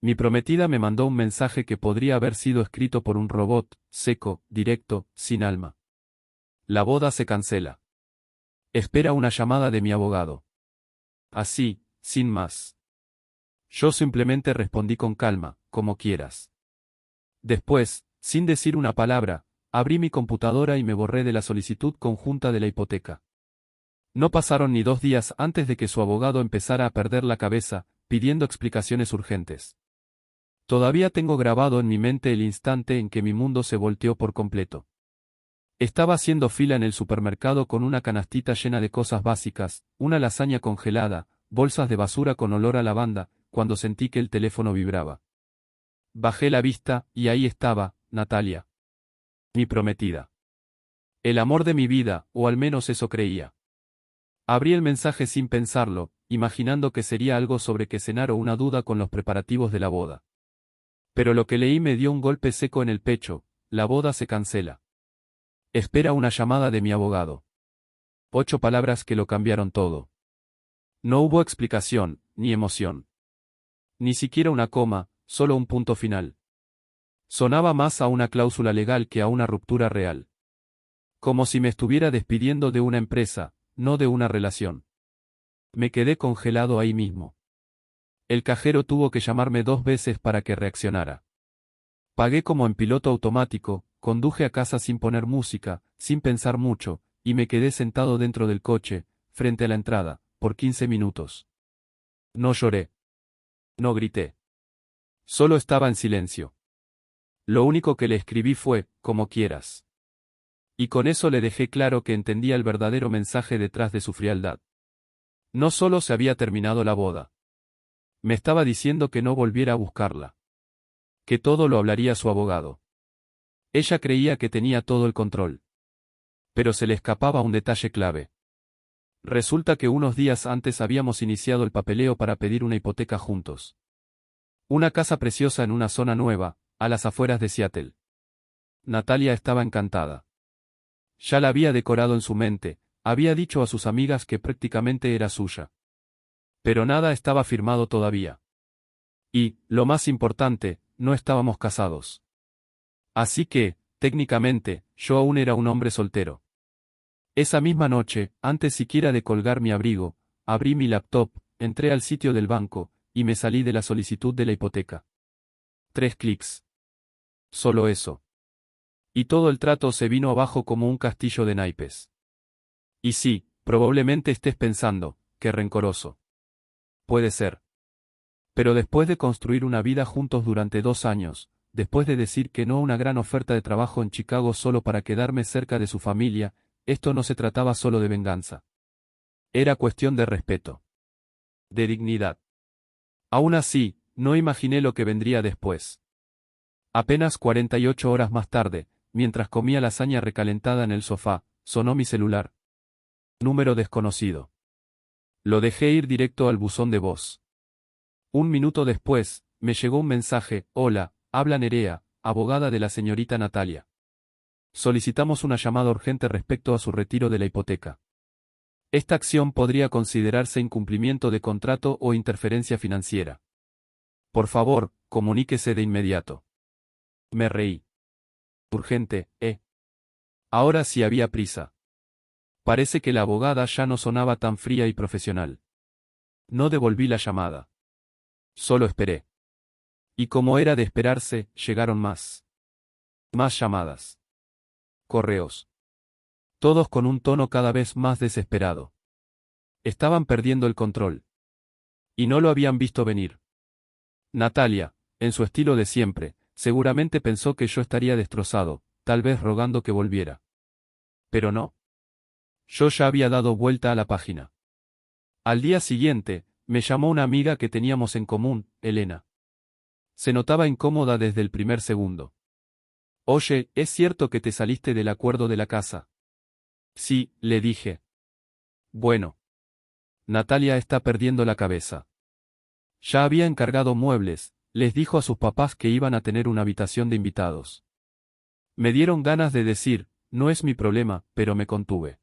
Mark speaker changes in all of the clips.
Speaker 1: Mi prometida me mandó un mensaje que podría haber sido escrito por un robot, seco, directo, sin alma. La boda se cancela. Espera una llamada de mi abogado. Así, sin más. Yo simplemente respondí con calma, como quieras. Después, sin decir una palabra, abrí mi computadora y me borré de la solicitud conjunta de la hipoteca. No pasaron ni 2 días antes de que su abogado empezara a perder la cabeza, pidiendo explicaciones urgentes. Todavía tengo grabado en mi mente el instante en que mi mundo se volteó por completo. Estaba haciendo fila en el supermercado con una canastita llena de cosas básicas, una lasaña congelada, bolsas de basura con olor a lavanda, cuando sentí que el teléfono vibraba. Bajé la vista, y ahí estaba, Natalia. Mi prometida. El amor de mi vida, o al menos eso creía. Abrí el mensaje sin pensarlo, imaginando que sería algo sobre que cenar o una duda con los preparativos de la boda. Pero lo que leí me dio un golpe seco en el pecho: la boda se cancela. Espera una llamada de mi abogado. 8 palabras que lo cambiaron todo. No hubo explicación, ni emoción. Ni siquiera una coma, solo un punto final. Sonaba más a una cláusula legal que a una ruptura real. Como si me estuviera despidiendo de una empresa, no de una relación. Me quedé congelado ahí mismo. El cajero tuvo que llamarme 2 veces para que reaccionara. Pagué como en piloto automático, conduje a casa sin poner música, sin pensar mucho, y me quedé sentado dentro del coche, frente a la entrada, por 15 minutos. No lloré. No grité. Solo estaba en silencio. Lo único que le escribí fue: como quieras. Y con eso le dejé claro que entendía el verdadero mensaje detrás de su frialdad. No solo se había terminado la boda. Me estaba diciendo que no volviera a buscarla. Que todo lo hablaría su abogado. Ella creía que tenía todo el control. Pero se le escapaba un detalle clave. Resulta que unos días antes habíamos iniciado el papeleo para pedir una hipoteca juntos. Una casa preciosa en una zona nueva, a las afueras de Seattle. Natalia estaba encantada. Ya la había decorado en su mente, había dicho a sus amigas que prácticamente era suya. Pero nada estaba firmado todavía. Y, lo más importante, no estábamos casados. Así que, técnicamente, yo aún era un hombre soltero. Esa misma noche, antes siquiera de colgar mi abrigo, abrí mi laptop, entré al sitio del banco, y me salí de la solicitud de la hipoteca. 3 clics. Solo eso. Y todo el trato se vino abajo como un castillo de naipes. Y sí, probablemente estés pensando: qué rencoroso. Puede ser. Pero después de construir una vida juntos durante 2 años, después de decir que no a una gran oferta de trabajo en Chicago solo para quedarme cerca de su familia, esto no se trataba solo de venganza. Era cuestión de respeto. De dignidad. Aún así, no imaginé lo que vendría después. Apenas 48 horas más tarde, mientras comía lasaña recalentada en el sofá, sonó mi celular. Número desconocido. Lo dejé ir directo al buzón de voz. 1 minuto después, me llegó un mensaje: hola, habla Nerea, abogada de la señorita Natalia. Solicitamos una llamada urgente respecto a su retiro de la hipoteca. Esta acción podría considerarse incumplimiento de contrato o interferencia financiera. Por favor, comuníquese de inmediato. Me reí. Urgente, ¿eh? Ahora sí había prisa. Parece que la abogada ya no sonaba tan fría y profesional. No devolví la llamada. Solo esperé. Y como era de esperarse, llegaron más. Más llamadas. Correos. Todos con un tono cada vez más desesperado. Estaban perdiendo el control. Y no lo habían visto venir. Natalia, en su estilo de siempre, seguramente pensó que yo estaría destrozado, tal vez rogando que volviera. Pero no. Yo ya había dado vuelta a la página. Al día siguiente, me llamó una amiga que teníamos en común, Elena. Se notaba incómoda desde el primer segundo. Oye, ¿es cierto que te saliste del acuerdo de la casa? Sí, le dije. Bueno. Natalia está perdiendo la cabeza. Ya había encargado muebles, les dijo a sus papás que iban a tener una habitación de invitados. Me dieron ganas de decir: no es mi problema, pero me contuve.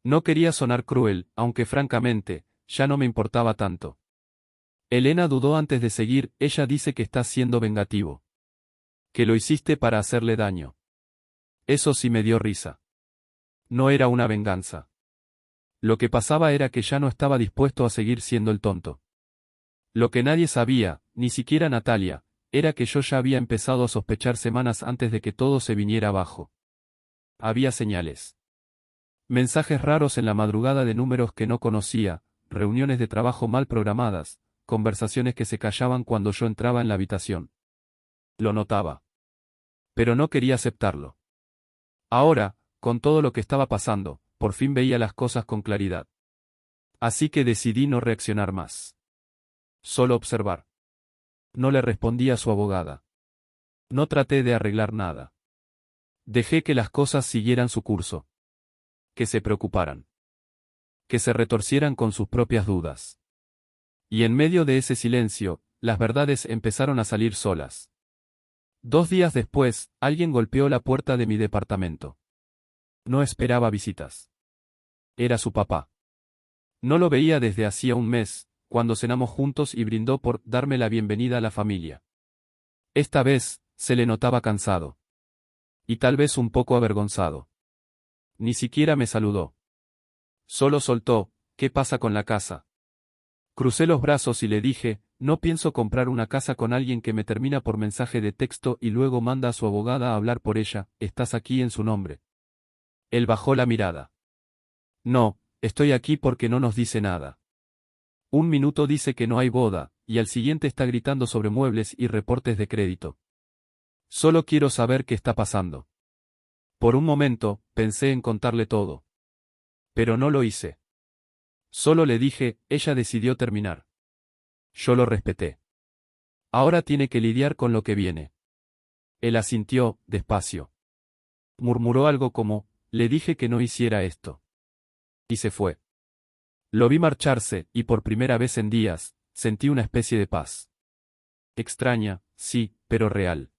Speaker 1: No quería sonar cruel, aunque francamente, ya no me importaba tanto. Elena dudó antes de seguir, ella dice que estás siendo vengativo. Que lo hiciste para hacerle daño. Eso sí me dio risa. No era una venganza. Lo que pasaba era que ya no estaba dispuesto a seguir siendo el tonto. Lo que nadie sabía, ni siquiera Natalia, era que yo ya había empezado a sospechar semanas antes de que todo se viniera abajo. Había señales. Mensajes raros en la madrugada de números que no conocía, reuniones de trabajo mal programadas, conversaciones que se callaban cuando yo entraba en la habitación. Lo notaba. Pero no quería aceptarlo. Ahora, con todo lo que estaba pasando, por fin veía las cosas con claridad. Así que decidí no reaccionar más. Solo observar. No le respondí a su abogada. No traté de arreglar nada. Dejé que las cosas siguieran su curso. Que se preocuparan. Que se retorcieran con sus propias dudas. Y en medio de ese silencio, las verdades empezaron a salir solas. 2 días después, alguien golpeó la puerta de mi departamento. No esperaba visitas. Era su papá. No lo veía desde hacía un mes, cuando cenamos juntos y brindó por darme la bienvenida a la familia. Esta vez, se le notaba cansado. Y tal vez un poco avergonzado. Ni siquiera me saludó. Solo soltó, ¿qué pasa con la casa? Crucé los brazos y le dije, no pienso comprar una casa con alguien que me termina por mensaje de texto y luego manda a su abogada a hablar por ella, estás aquí en su nombre. Él bajó la mirada. No, estoy aquí porque no nos dice nada. Un minuto dice que no hay boda, y al siguiente está gritando sobre muebles y reportes de crédito. Solo quiero saber qué está pasando. Por un momento, pensé en contarle todo. Pero no lo hice. Solo le dije, ella decidió terminar. Yo lo respeté. Ahora tiene que lidiar con lo que viene. Él asintió, despacio. Murmuró algo como, le dije que no hiciera esto. Y se fue. Lo vi marcharse, y por primera vez en días, sentí una especie de paz. Extraña, sí, pero real.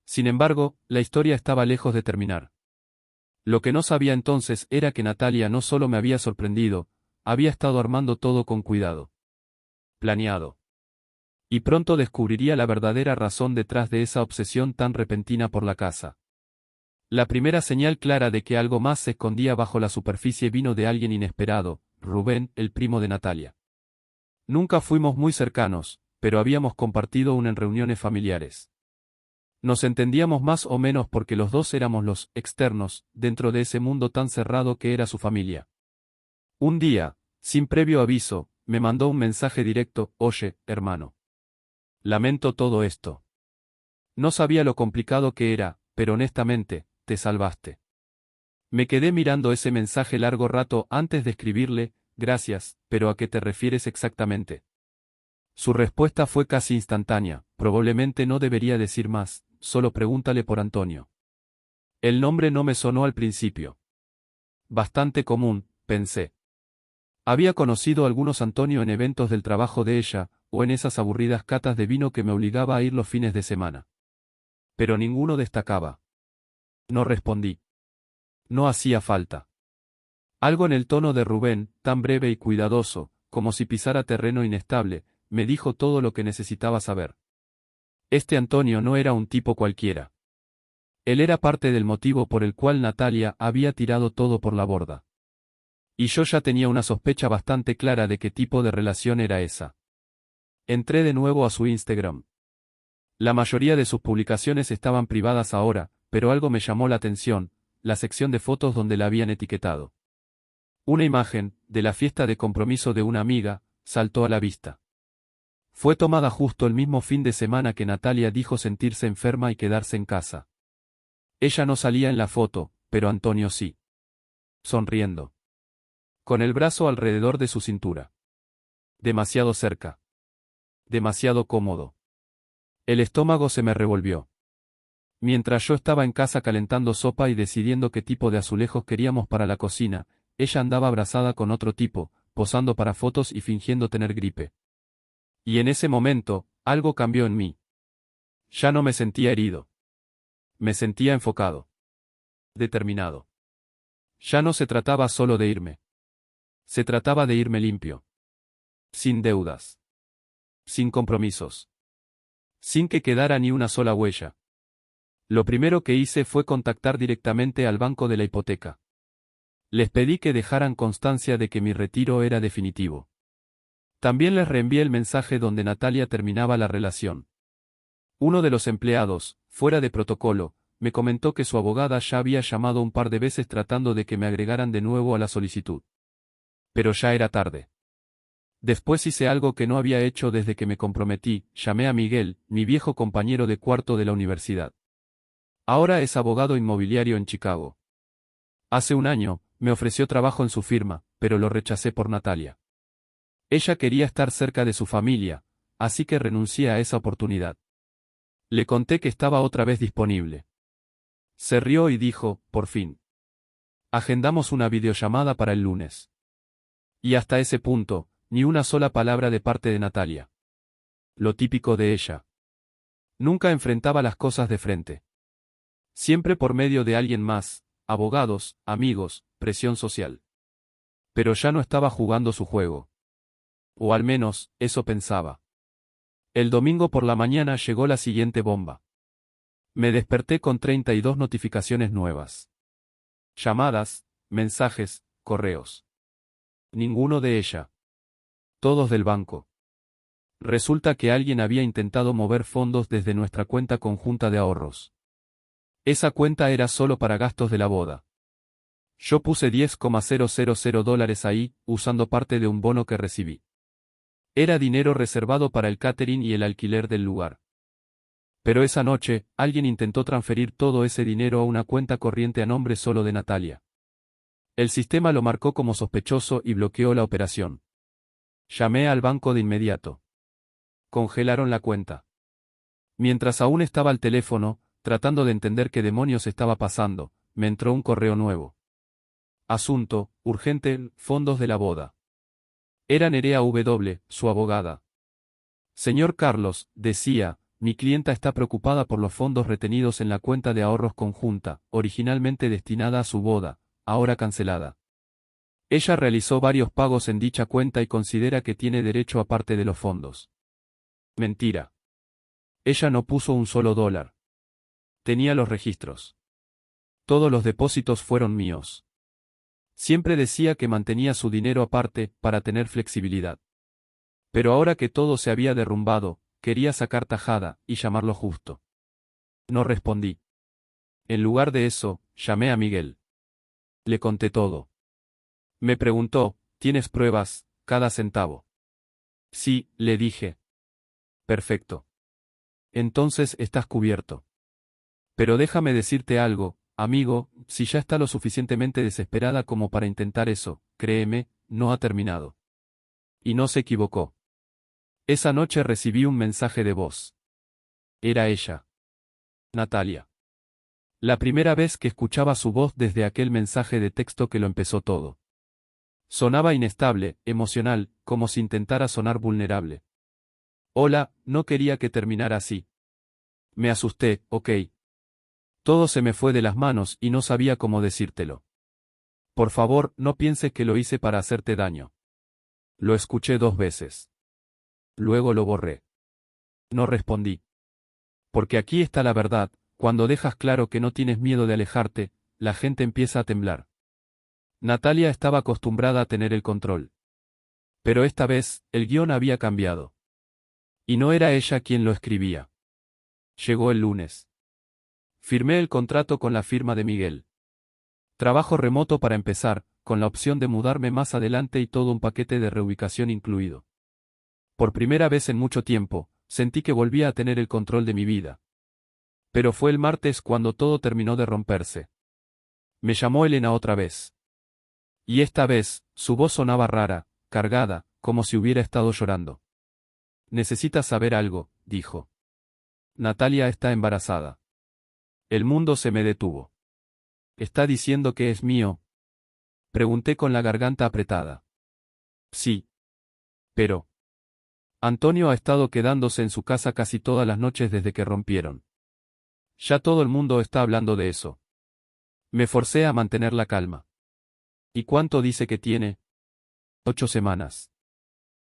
Speaker 1: Sin embargo, la historia estaba lejos de terminar. Lo que no sabía entonces era que Natalia no solo me había sorprendido, había estado armando todo con cuidado. Planeado. Y pronto descubriría la verdadera razón detrás de esa obsesión tan repentina por la casa. La primera señal clara de que algo más se escondía bajo la superficie vino de alguien inesperado, Rubén, el primo de Natalia. Nunca fuimos muy cercanos, pero habíamos compartido en reuniones familiares. Nos entendíamos más o menos porque los dos éramos los externos, dentro de ese mundo tan cerrado que era su familia. Un día, sin previo aviso, me mandó un mensaje directo, oye, hermano. Lamento todo esto. No sabía lo complicado que era, pero honestamente, te salvaste. Me quedé mirando ese mensaje largo rato antes de escribirle, gracias, pero ¿a qué te refieres exactamente? Su respuesta fue casi instantánea, probablemente no debería decir más, solo pregúntale por Antonio. El nombre no me sonó al principio. Bastante común, pensé. Había conocido a algunos Antonio en eventos del trabajo de ella, o en esas aburridas catas de vino que me obligaba a ir los fines de semana. Pero ninguno destacaba. No respondí. No hacía falta. Algo en el tono de Rubén, tan breve y cuidadoso, como si pisara terreno inestable, me dijo todo lo que necesitaba saber. Este Antonio no era un tipo cualquiera. Él era parte del motivo por el cual Natalia había tirado todo por la borda. Y yo ya tenía una sospecha bastante clara de qué tipo de relación era esa. Entré de nuevo a su Instagram. La mayoría de sus publicaciones estaban privadas ahora, pero algo me llamó la atención, la sección de fotos donde la habían etiquetado. Una imagen, de la fiesta de compromiso de una amiga, saltó a la vista. Fue tomada justo el mismo fin de semana que Natalia dijo sentirse enferma y quedarse en casa. Ella no salía en la foto, pero Antonio sí. Sonriendo. Con el brazo alrededor de su cintura. Demasiado cerca. Demasiado cómodo. El estómago se me revolvió. Mientras yo estaba en casa calentando sopa y decidiendo qué tipo de azulejos queríamos para la cocina, ella andaba abrazada con otro tipo, posando para fotos y fingiendo tener gripe. Y en ese momento, algo cambió en mí. Ya no me sentía herido. Me sentía enfocado. Determinado. Ya no se trataba solo de irme. Se trataba de irme limpio. Sin deudas. sin compromisos. Sin que quedara ni una sola huella. Lo primero que hice fue contactar directamente al banco de la hipoteca. Les pedí que dejaran constancia de que mi retiro era definitivo. También les reenvié el mensaje donde Natalia terminaba la relación. Uno de los empleados, fuera de protocolo, me comentó que su abogada ya había llamado un par de veces tratando de que me agregaran de nuevo a la solicitud. Pero ya era tarde. Después hice algo que no había hecho desde que me comprometí, llamé a Miguel, mi viejo compañero de cuarto de la universidad. Ahora es abogado inmobiliario en Chicago. Hace un año, me ofreció trabajo en su firma, pero lo rechacé por Natalia. Ella quería estar cerca de su familia, así que renuncié a esa oportunidad. Le conté que estaba otra vez disponible. Se rió y dijo, por fin. Agendamos una videollamada para el lunes. Y hasta ese punto, ni una sola palabra de parte de Natalia. Lo típico de ella. Nunca enfrentaba las cosas de frente. Siempre por medio de alguien más, abogados, amigos, presión social. Pero ya no estaba jugando su juego. O al menos, eso pensaba. El domingo por la mañana llegó la siguiente bomba. Me desperté con 32 notificaciones nuevas. Llamadas, mensajes, correos. Ninguno de ella. Todos del banco. Resulta que alguien había intentado mover fondos desde nuestra cuenta conjunta de ahorros. Esa cuenta era solo para gastos de la boda. Yo puse $10,000 ahí, usando parte de un bono que recibí. Era dinero reservado para el catering y el alquiler del lugar. Pero esa noche, alguien intentó transferir todo ese dinero a una cuenta corriente a nombre solo de Natalia. El sistema lo marcó como sospechoso y bloqueó la operación. Llamé al banco de inmediato. Congelaron la cuenta. Mientras aún estaba al teléfono, tratando de entender qué demonios estaba pasando, me entró un correo nuevo. Asunto, urgente, fondos de la boda. Era Nerea W., su abogada. Señor Carlos, decía, mi clienta está preocupada por los fondos retenidos en la cuenta de ahorros conjunta, originalmente destinada a su boda, ahora cancelada. Ella realizó varios pagos en dicha cuenta y considera que tiene derecho a parte de los fondos. Mentira. Ella no puso un solo dólar. Tenía los registros. Todos los depósitos fueron míos. Siempre decía que mantenía su dinero aparte, para tener flexibilidad. Pero ahora que todo se había derrumbado, quería sacar tajada, y llamarlo justo. No respondí. En lugar de eso, llamé a Miguel. Le conté todo. Me preguntó, ¿tienes pruebas, cada centavo? Sí, le dije. Perfecto. Entonces estás cubierto. Pero déjame decirte algo, amigo, si ya está lo suficientemente desesperada como para intentar eso, créeme, no ha terminado. Y no se equivocó. Esa noche recibí un mensaje de voz. Era ella. Natalia. La primera vez que escuchaba su voz desde aquel mensaje de texto que lo empezó todo. Sonaba inestable, emocional, como si intentara sonar vulnerable. Hola, no quería que terminara así. Me asusté, ok. Todo se me fue de las manos y no sabía cómo decírtelo. Por favor, no pienses que lo hice para hacerte daño. Lo escuché 2 veces. Luego lo borré. No respondí. Porque aquí está la verdad, cuando dejas claro que no tienes miedo de alejarte, la gente empieza a temblar. Natalia estaba acostumbrada a tener el control. Pero esta vez, el guión había cambiado. Y no era ella quien lo escribía. Llegó el lunes. Firmé el contrato con la firma de Miguel. Trabajo remoto para empezar, con la opción de mudarme más adelante y todo un paquete de reubicación incluido. Por primera vez en mucho tiempo, sentí que volvía a tener el control de mi vida. Pero fue el martes cuando todo terminó de romperse. Me llamó Elena otra vez. Y esta vez, su voz sonaba rara, cargada, como si hubiera estado llorando. Necesitas saber algo, dijo. Natalia está embarazada. El mundo se me detuvo. ¿Está diciendo que es mío? Pregunté con la garganta apretada. Sí. Pero. Antonio ha estado quedándose en su casa casi todas las noches desde que rompieron. Ya todo el mundo está hablando de eso. Me forcé a mantener la calma. ¿Y cuánto dice que tiene? 8 semanas.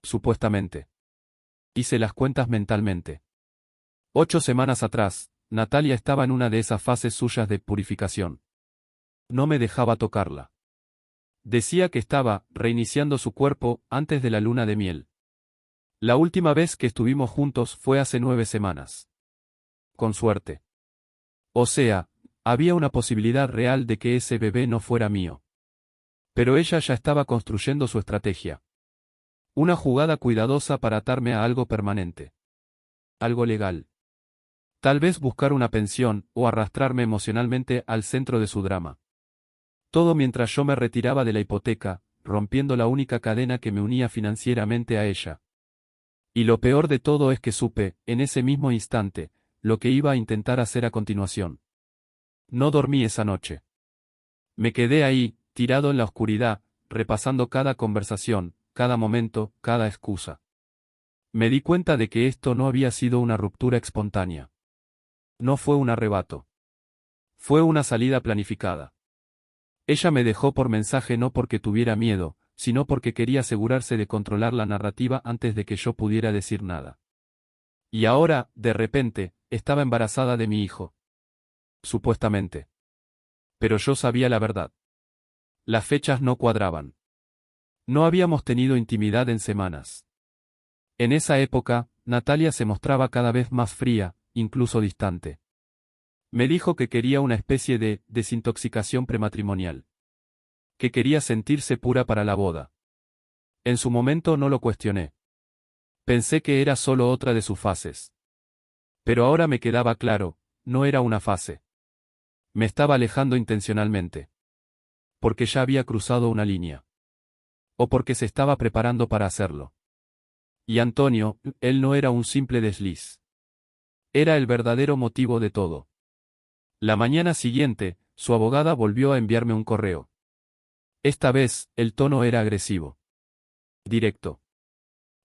Speaker 1: Supuestamente. Hice las cuentas mentalmente. 8 semanas atrás, Natalia estaba en una de esas fases suyas de purificación. No me dejaba tocarla. Decía que estaba reiniciando su cuerpo antes de la luna de miel. La última vez que estuvimos juntos fue hace 9 semanas. Con suerte. O sea, había una posibilidad real de que ese bebé no fuera mío. Pero ella ya estaba construyendo su estrategia. Una jugada cuidadosa para atarme a algo permanente. Algo legal. Tal vez buscar una pensión o arrastrarme emocionalmente al centro de su drama. Todo mientras yo me retiraba de la hipoteca, rompiendo la única cadena que me unía financieramente a ella. Y lo peor de todo es que supe, en ese mismo instante, lo que iba a intentar hacer a continuación. No dormí esa noche. Me quedé ahí, tirado en la oscuridad, repasando cada conversación, cada momento, cada excusa. Me di cuenta de que esto no había sido una ruptura espontánea. No fue un arrebato. Fue una salida planificada. Ella me dejó por mensaje no porque tuviera miedo, sino porque quería asegurarse de controlar la narrativa antes de que yo pudiera decir nada. Y ahora, de repente, estaba embarazada de mi hijo. Supuestamente. Pero yo sabía la verdad. Las fechas no cuadraban. No habíamos tenido intimidad en semanas. En esa época, Natalia se mostraba cada vez más fría, incluso distante. Me dijo que quería una especie de desintoxicación prematrimonial. Que quería sentirse pura para la boda. En su momento no lo cuestioné. Pensé que era solo otra de sus fases. Pero ahora me quedaba claro, no era una fase. Me estaba alejando intencionalmente. Porque ya había cruzado una línea. O porque se estaba preparando para hacerlo. Y Antonio, él no era un simple desliz. Era el verdadero motivo de todo. La mañana siguiente, su abogada volvió a enviarme un correo. Esta vez, el tono era agresivo. Directo.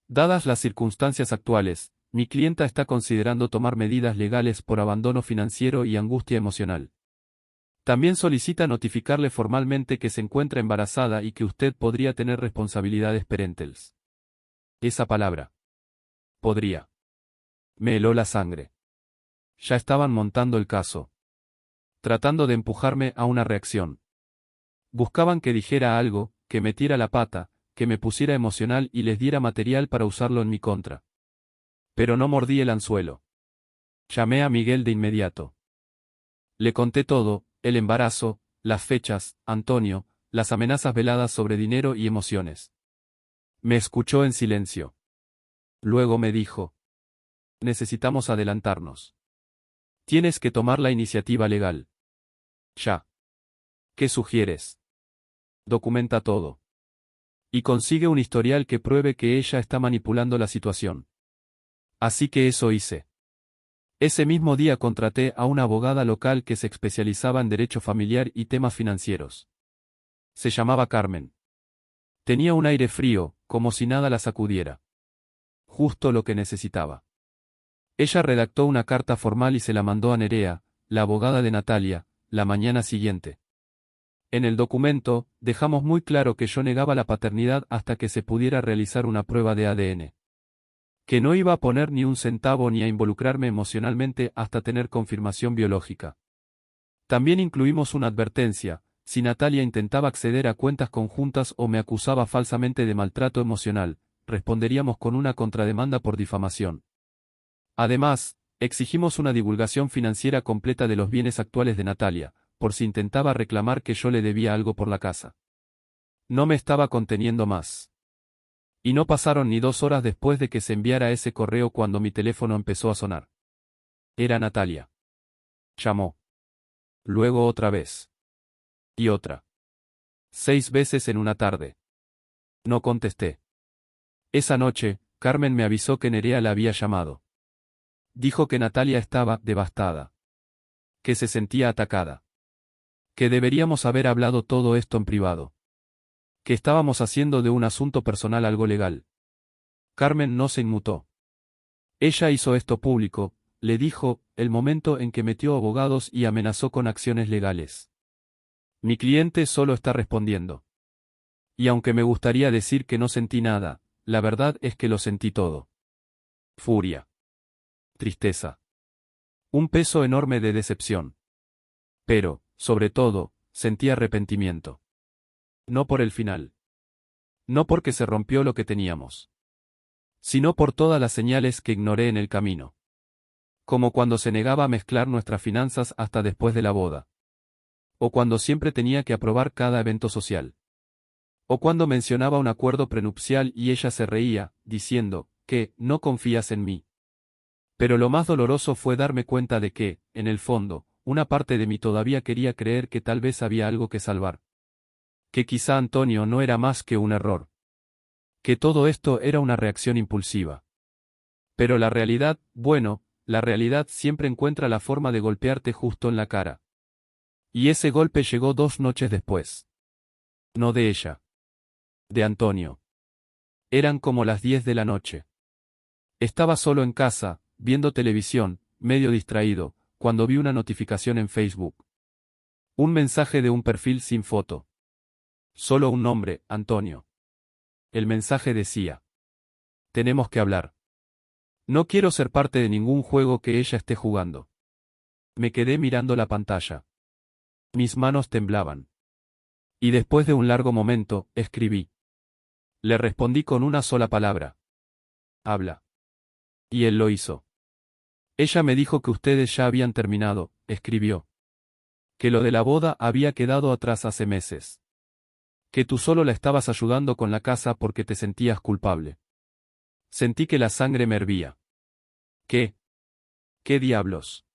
Speaker 1: Dadas las circunstancias actuales, mi clienta está considerando tomar medidas legales por abandono financiero y angustia emocional. También solicita notificarle formalmente que se encuentra embarazada y que usted podría tener responsabilidades parentales. Esa palabra. Podría. Me heló la sangre. Ya estaban montando el caso. Tratando de empujarme a una reacción. Buscaban que dijera algo, que metiera la pata, que me pusiera emocional y les diera material para usarlo en mi contra. Pero no mordí el anzuelo. Llamé a Miguel de inmediato. Le conté todo, el embarazo, las fechas, Antonio, las amenazas veladas sobre dinero y emociones. Me escuchó en silencio. Luego me dijo: necesitamos adelantarnos. Tienes que tomar la iniciativa legal. Ya. ¿Qué sugieres? Documenta todo. Y consigue un historial que pruebe que ella está manipulando la situación. Así que eso hice. Ese mismo día contraté a una abogada local que se especializaba en derecho familiar y temas financieros. Se llamaba Carmen. Tenía un aire frío, como si nada la sacudiera. Justo lo que necesitaba. Ella redactó una carta formal y se la mandó a Nerea, la abogada de Natalia, la mañana siguiente. En el documento, dejamos muy claro que yo negaba la paternidad hasta que se pudiera realizar una prueba de ADN. Que no iba a poner ni un centavo ni a involucrarme emocionalmente hasta tener confirmación biológica. También incluimos una advertencia: si Natalia intentaba acceder a cuentas conjuntas o me acusaba falsamente de maltrato emocional, responderíamos con una contrademanda por difamación. Además, exigimos una divulgación financiera completa de los bienes actuales de Natalia, por si intentaba reclamar que yo le debía algo por la casa. No me estaba conteniendo más. Y no pasaron ni 2 horas después de que se enviara ese correo cuando mi teléfono empezó a sonar. Era Natalia. Llamó. Luego otra vez. Y otra. 6 veces en una tarde. No contesté. Esa noche, Carmen me avisó que Nerea la había llamado. Dijo que Natalia estaba devastada. Que se sentía atacada. Que deberíamos haber hablado todo esto en privado. Que estábamos haciendo de un asunto personal algo legal. Carmen no se inmutó. Ella hizo esto público, le dijo, el momento en que metió abogados y amenazó con acciones legales. Mi cliente solo está respondiendo. Y aunque me gustaría decir que no sentí nada, la verdad es que lo sentí todo. furia, tristeza, un peso enorme de decepción. Pero, sobre todo, sentí arrepentimiento. No por el final. No porque se rompió lo que teníamos. Sino por todas las señales que ignoré en el camino. Como cuando se negaba a mezclar nuestras finanzas hasta después de la boda. O cuando siempre tenía que aprobar cada evento social. O cuando mencionaba un acuerdo prenupcial y ella se reía, diciendo, que, no confías en mí. Pero lo más doloroso fue darme cuenta de que, en el fondo, una parte de mí todavía quería creer que tal vez había algo que salvar. Que quizá Antonio no era más que un error. Que todo esto era una reacción impulsiva. Pero la realidad, bueno, la realidad siempre encuentra la forma de golpearte justo en la cara. Y ese golpe llegó 2 noches después. No de ella. De Antonio. Eran como las 10 de la noche. Estaba solo en casa, viendo televisión, medio distraído, cuando vi una notificación en Facebook. Un mensaje de un perfil sin foto. Solo un nombre, Antonio. El mensaje decía: tenemos que hablar. No quiero ser parte de ningún juego que ella esté jugando. Me quedé mirando la pantalla. Mis manos temblaban. Y después de un largo momento, escribí. Le respondí con una sola palabra. Habla. Y él lo hizo. Ella me dijo que ustedes ya habían terminado, escribió. Que lo de la boda había quedado atrás hace meses. Que tú solo la estabas ayudando con la casa porque te sentías culpable. Sentí que la sangre me hervía. ¿Qué? ¿Qué diablos?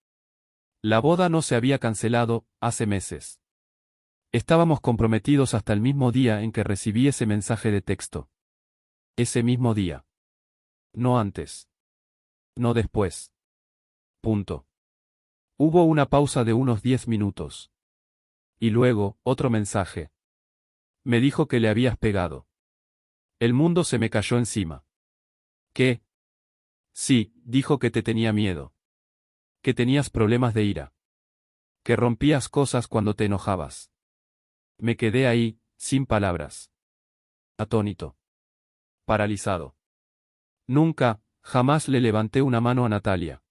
Speaker 1: La boda no se había cancelado, hace meses. Estábamos comprometidos hasta el mismo día en que recibí ese mensaje de texto. Ese mismo día. No antes. No después. Punto. Hubo una pausa de unos 10 minutos. Y luego, otro mensaje. Me dijo que le habías pegado. El mundo se me cayó encima. ¿Qué? Sí, dijo que te tenía miedo. Que tenías problemas de ira. Que rompías cosas cuando te enojabas. Me quedé ahí, sin palabras. Atónito. Paralizado. Nunca, jamás le levanté una mano a Natalia.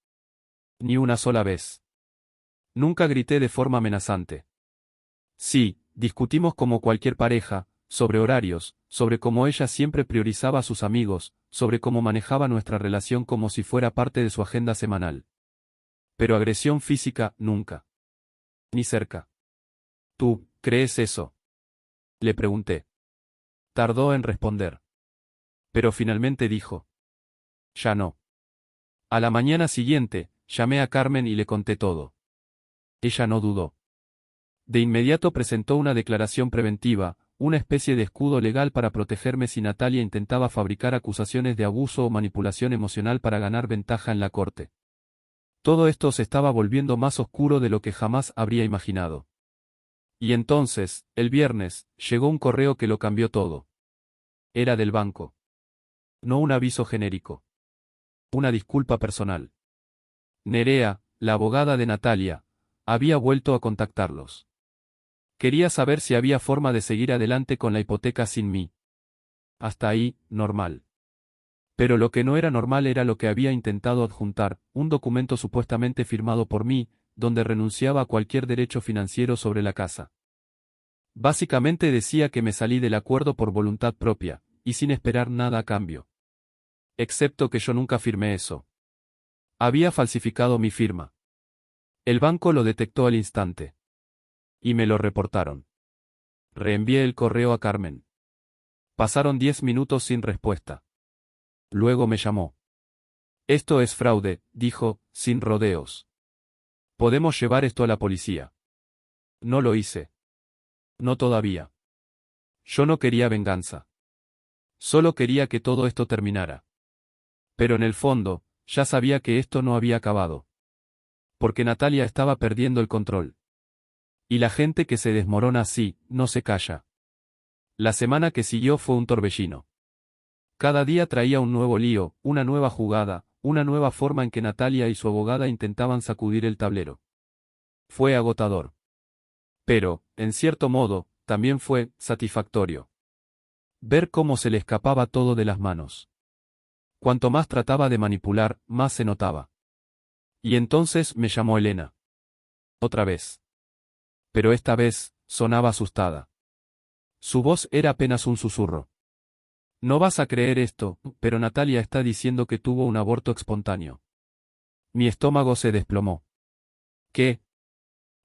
Speaker 1: Ni una sola vez. Nunca grité de forma amenazante. Sí, discutimos como cualquier pareja, sobre horarios, sobre cómo ella siempre priorizaba a sus amigos, sobre cómo manejaba nuestra relación como si fuera parte de su agenda semanal. Pero agresión física, nunca. Ni cerca. ¿Tú, crees eso? Le pregunté. Tardó en responder. Pero finalmente dijo. Ya no. A la mañana siguiente, llamé a Carmen y le conté todo. Ella no dudó. De inmediato presentó una declaración preventiva, una especie de escudo legal para protegerme si Natalia intentaba fabricar acusaciones de abuso o manipulación emocional para ganar ventaja en la corte. Todo esto se estaba volviendo más oscuro de lo que jamás habría imaginado. Y entonces, el viernes, llegó un correo que lo cambió todo. Era del banco. No un aviso genérico. Una disculpa personal. Nerea, la abogada de Natalia, había vuelto a contactarlos. Quería saber si había forma de seguir adelante con la hipoteca sin mí. Hasta ahí, normal. Pero lo que no era normal era lo que había intentado adjuntar, un documento supuestamente firmado por mí, donde renunciaba a cualquier derecho financiero sobre la casa. Básicamente decía que me salí del acuerdo por voluntad propia, y sin esperar nada a cambio. Excepto que yo nunca firmé eso. Había falsificado mi firma. El banco lo detectó al instante. Y me lo reportaron. Reenvié el correo a Carmen. Pasaron 10 minutos sin respuesta. Luego me llamó. Esto es fraude, dijo, sin rodeos. Podemos llevar esto a la policía. No lo hice. No todavía. Yo no quería venganza. Solo quería que todo esto terminara. Pero en el fondo, ya sabía que esto no había acabado. Porque Natalia estaba perdiendo el control. Y la gente que se desmorona así, no se calla. La semana que siguió fue un torbellino. Cada día traía un nuevo lío, una nueva jugada, una nueva forma en que Natalia y su abogada intentaban sacudir el tablero. Fue agotador. Pero, en cierto modo, también fue satisfactorio. Ver cómo se le escapaba todo de las manos. Cuanto más trataba de manipular, más se notaba. Y entonces me llamó Elena. Otra vez. Pero esta vez, sonaba asustada. Su voz era apenas un susurro. No vas a creer esto, pero Natalia está diciendo que tuvo un aborto espontáneo. Mi estómago se desplomó. ¿Qué?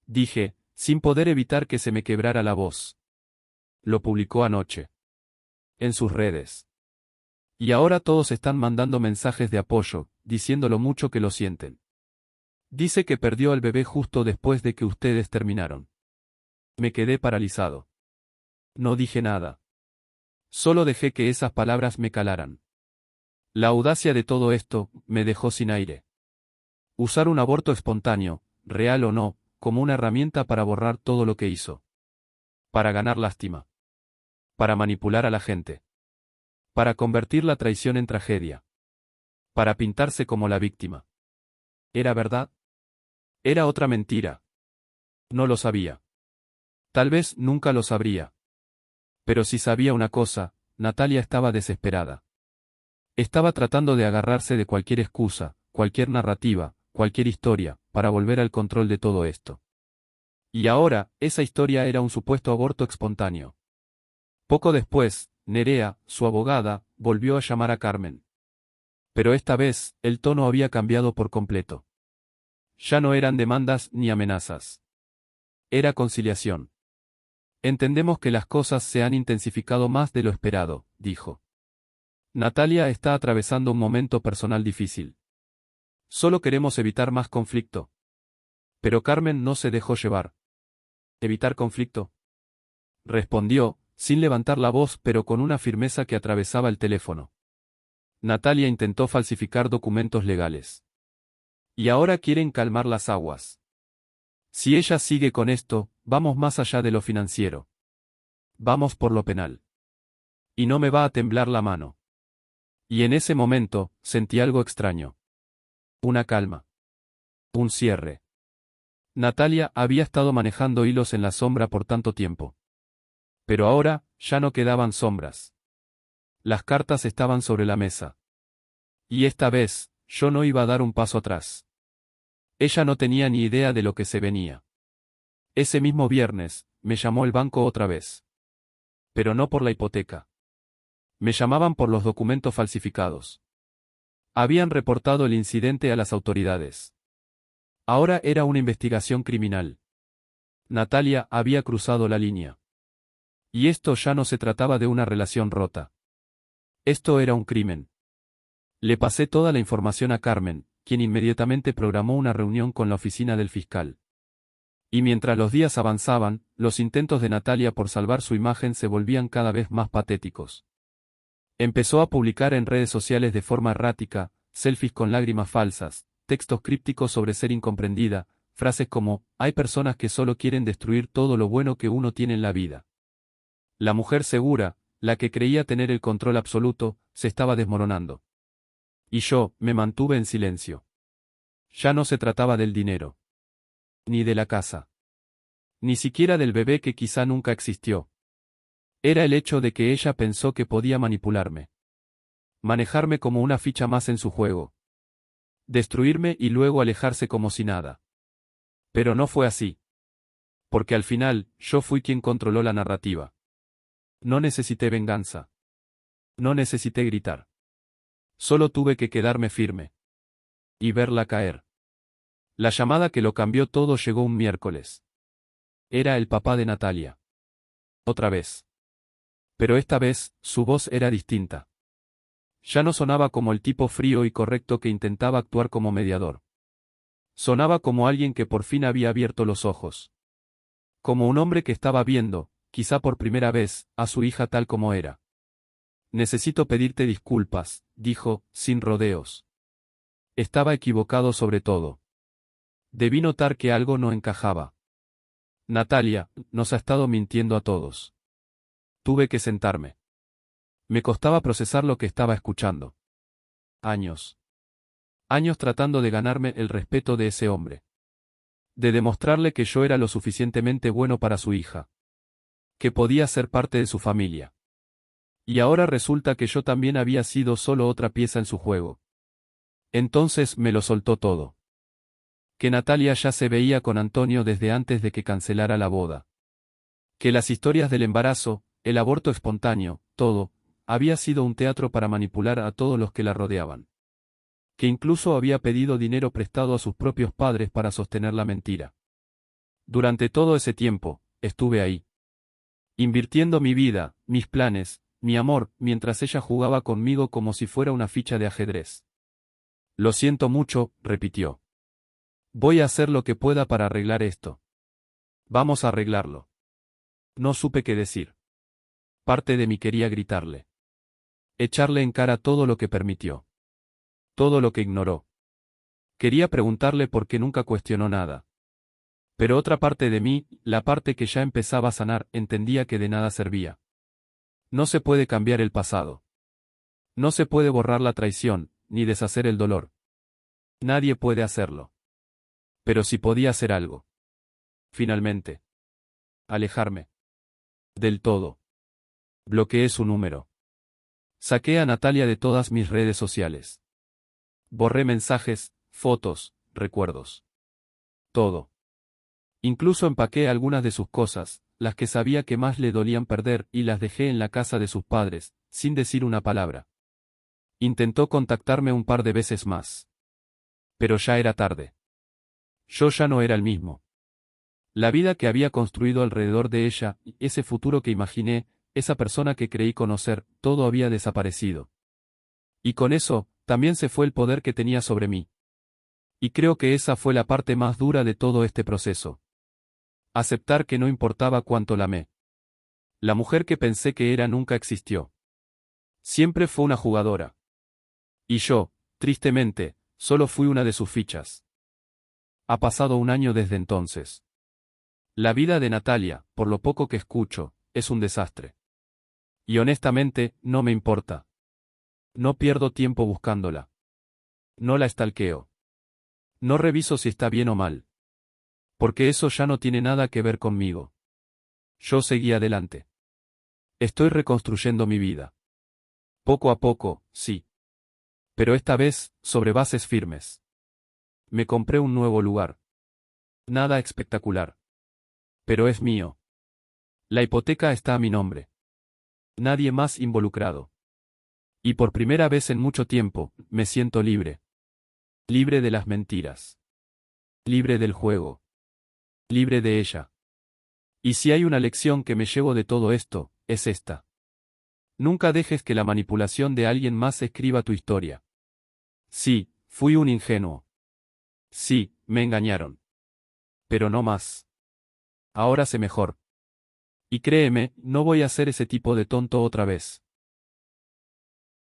Speaker 1: Dije, sin poder evitar que se me quebrara la voz. Lo publicó anoche. En sus redes. Y ahora todos están mandando mensajes de apoyo, diciendo lo mucho que lo sienten. Dice que perdió al bebé justo después de que ustedes terminaron. Me quedé paralizado. No dije nada. Solo dejé que esas palabras me calaran. La audacia de todo esto me dejó sin aire. Usar un aborto espontáneo, real o no, como una herramienta para borrar todo lo que hizo. Para ganar lástima. Para manipular a la gente. Para convertir la traición en tragedia. Para pintarse como la víctima. ¿Era verdad? ¿Era otra mentira? No lo sabía. Tal vez nunca lo sabría. Pero si sabía una cosa, Natalia estaba desesperada. Estaba tratando de agarrarse de cualquier excusa, cualquier narrativa, cualquier historia, para volver al control de todo esto. Y ahora, esa historia era un supuesto aborto espontáneo. Poco después, Nerea, su abogada, volvió a llamar a Carmen. Pero esta vez, el tono había cambiado por completo. Ya no eran demandas ni amenazas. Era conciliación. Entendemos que las cosas se han intensificado más de lo esperado, dijo. Natalia está atravesando un momento personal difícil. Solo queremos evitar más conflicto. Pero Carmen no se dejó llevar. ¿Evitar conflicto? Respondió, sin levantar la voz pero con una firmeza que atravesaba el teléfono. Natalia intentó falsificar documentos legales. Y ahora quieren calmar las aguas. Si ella sigue con esto, vamos más allá de lo financiero. Vamos por lo penal. Y no me va a temblar la mano. Y en ese momento, sentí algo extraño. Una calma. Un cierre. Natalia había estado manejando hilos en la sombra por tanto tiempo. Pero ahora, ya no quedaban sombras. Las cartas estaban sobre la mesa. Y esta vez, yo no iba a dar un paso atrás. Ella no tenía ni idea de lo que se venía. Ese mismo viernes, me llamó el banco otra vez. Pero no por la hipoteca. Me llamaban por los documentos falsificados. Habían reportado el incidente a las autoridades. Ahora era una investigación criminal. Natalia había cruzado la línea. Y esto ya no se trataba de una relación rota. Esto era un crimen. Le pasé toda la información a Carmen, quien inmediatamente programó una reunión con la oficina del fiscal. Y mientras los días avanzaban, los intentos de Natalia por salvar su imagen se volvían cada vez más patéticos. Empezó a publicar en redes sociales de forma errática, selfies con lágrimas falsas, textos crípticos sobre ser incomprendida, frases como, hay personas que solo quieren destruir todo lo bueno que uno tiene en la vida. La mujer segura, la que creía tener el control absoluto, se estaba desmoronando. Y yo, me mantuve en silencio. Ya no se trataba del dinero. Ni de la casa. Ni siquiera del bebé que quizá nunca existió. Era el hecho de que ella pensó que podía manipularme. Manejarme como una ficha más en su juego. Destruirme y luego alejarse como si nada. Pero no fue así. Porque al final, yo fui quien controló la narrativa. No necesité venganza. No necesité gritar. Solo tuve que quedarme firme. Y verla caer. La llamada que lo cambió todo llegó un miércoles. Era el papá de Natalia. Otra vez. Pero esta vez, su voz era distinta. Ya no sonaba como el tipo frío y correcto que intentaba actuar como mediador. Sonaba como alguien que por fin había abierto los ojos. Como un hombre que estaba viendo, quizá por primera vez, a su hija tal como era. Necesito pedirte disculpas, dijo, sin rodeos. Estaba equivocado sobre todo. Debí notar que algo no encajaba. Natalia, nos ha estado mintiendo a todos. Tuve que sentarme. Me costaba procesar lo que estaba escuchando. Años. Años tratando de ganarme el respeto de ese hombre. De demostrarle que yo era lo suficientemente bueno para su hija. Que podía ser parte de su familia. Y ahora resulta que yo también había sido solo otra pieza en su juego. Entonces me lo soltó todo. Que Natalia ya se veía con Antonio desde antes de que cancelara la boda. Que las historias del embarazo, el aborto espontáneo, todo, había sido un teatro para manipular a todos los que la rodeaban. Que incluso había pedido dinero prestado a sus propios padres para sostener la mentira. Durante todo ese tiempo, estuve ahí. Invirtiendo mi vida, mis planes, mi amor, mientras ella jugaba conmigo como si fuera una ficha de ajedrez. Lo siento mucho, repitió. Voy a hacer lo que pueda para arreglar esto. Vamos a arreglarlo. No supe qué decir. Parte de mí quería gritarle. Echarle en cara todo lo que permitió. Todo lo que ignoró. Quería preguntarle por qué nunca cuestionó nada. Pero otra parte de mí, la parte que ya empezaba a sanar, entendía que de nada servía. No se puede cambiar el pasado. No se puede borrar la traición, ni deshacer el dolor. Nadie puede hacerlo. Pero sí podía hacer algo. Finalmente. Alejarme. Del todo. Bloqueé su número. Saqué a Natalia de todas mis redes sociales. Borré mensajes, fotos, recuerdos. Todo. Incluso empaqué algunas de sus cosas, las que sabía que más le dolían perder, y las dejé en la casa de sus padres, sin decir una palabra. Intentó contactarme un par de veces más. Pero ya era tarde. Yo ya no era el mismo. La vida que había construido alrededor de ella, ese futuro que imaginé, esa persona que creí conocer, todo había desaparecido. Y con eso, también se fue el poder que tenía sobre mí. Y creo que esa fue la parte más dura de todo este proceso. Aceptar que no importaba cuánto la amé. La mujer que pensé que era nunca existió. Siempre fue una jugadora. Y yo, tristemente, solo fui una de sus fichas. Ha pasado un año desde entonces. La vida de Natalia, por lo poco que escucho, es un desastre. Y honestamente, no me importa. No pierdo tiempo buscándola. No la stalkeo. No reviso si está bien o mal. Porque eso ya no tiene nada que ver conmigo. Yo seguí adelante. Estoy reconstruyendo mi vida. Poco a poco, sí. Pero esta vez, sobre bases firmes. Me compré un nuevo lugar. Nada espectacular. Pero es mío. La hipoteca está a mi nombre. Nadie más involucrado. Y por primera vez en mucho tiempo, me siento libre. Libre de las mentiras. Libre del juego. Libre de ella. Y si hay una lección que me llevo de todo esto, es esta. Nunca dejes que la manipulación de alguien más escriba tu historia. Sí, fui un ingenuo. Sí, me engañaron. Pero no más. Ahora sé mejor. Y créeme, no voy a ser ese tipo de tonto otra vez.